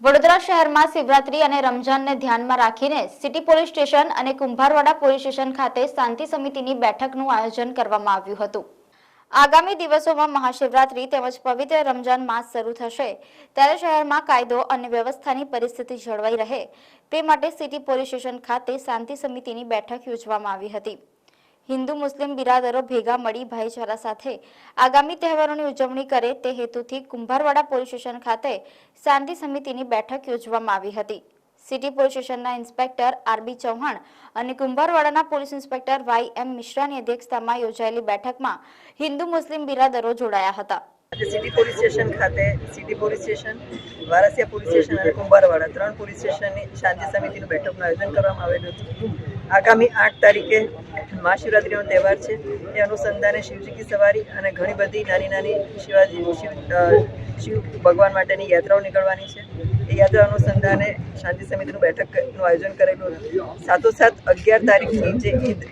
વડોદરા શહેરમાં શિવરાત્રી અને રમઝાનને ધ્યાનમાં રાખીને સિટી પોલીસ સ્ટેશન અને કુંભારવાડા પોલીસ સ્ટેશન ખાતે શાંતિ સમિતિની બેઠકનું આયોજન કરવામાં આવ્યું હતું। આગામી દિવસોમાં મહાશિવરાત્રી તેમજ પવિત્ર રમઝાન માસ શરૂ થશે ત્યારે શહેરમાં કાયદો અને વ્યવસ્થાની પરિસ્થિતિ જળવાઈ રહે તે માટે સિટી પોલીસ સ્ટેશન ખાતે શાંતિ સમિતિની બેઠક યોજવામાં આવી હતી। हिंदू मुस्लिम बिरादरों भेगा मळी भाईचारा साथे आगामी तहेवारोनी उजवणी करे ते हेतुथी कुंभारवाड़ा पोलीस स्टेशन खाते शांति समितिनी बैठक योजवामां आवी हती। सिटी पोलीस स्टेशनना इंस्पेक्टर आरबी चौहाण અને કુંભારવાડાના પોલીસ ઇન્સ્પેક્ટર વાય.એમ. મિશ્રાની અધ્યક્ષતામાં યોજાયેલી બેઠકમાં હિન્દુ મુસ્લિમ બિરાદરો જોડાયા હતા। सिटी पोलीस स्टेशन खाते city police station, Warasiya police station और कुंभारवाड़ा 3 पोलीस स्टेशन शांति समिति बैठक आयोजन કરવામાં આવેલું હતું। आगामी 8 तारीखे महाशिवरात्रि तहेवार है। ये अनुसंधाने शिवजी की सवारी और घणी बधी नानी नानी शिव भगवान माटेनी यात्राओं निकलवानी है। ये यात्रा अनुसंधाने शांति समिति बैठक आयोजन करेलू હતું। साथोसाथ 11 तारीखથી जे ईद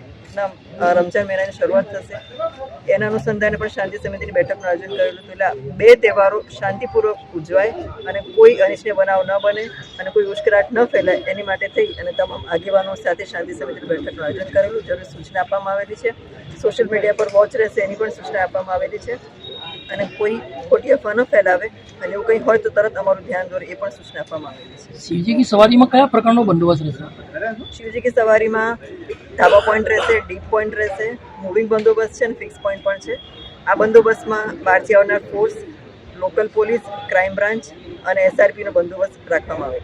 रमजान महीना की शुरुआत थशे एना अनुसंधाने पण शांति समिति बैठक आयोजन करेलू હતું। એટલે બે તહેવારો શાંતિપૂર્વક ઉજવાય અને કોઈ અનિચ્છનીય બનાવ ન બને અને કોઈ ઉશ્કેરાટ ન ફેલાય એની માટે થઈ અને તમામ આગેવાનો સાથે શાંતિ સમિતિ બેઠકનું આયોજન કરેલું। જરૂરી સૂચના આપવામાં આવેલી છે। સોશિયલ મીડિયા પર વોચ રહેશે એની પણ સૂચના આપવામાં આવેલી છે અને કોઈ ખોટી અફવા ન ફેલાવે અને એવું કંઈ હોય તો તરત અમારું ધ્યાન દોરે એ પણ સૂચના આપવામાં આવેલી છે। शिवजी की सवारी में क्या प्रकार बंदोबस्त रहશે? शिवजी की सवारी में ढाबा पॉइंट रहશે, डीप पॉइंट रहશે, मूविंग बंदोबस्त है, फिक्स पॉइंट पण છે। आ बंदोबस्त में बहारथी आवनार force, local police, crime branch और SRP नो बंदोबस्त राखवामां आवेलो।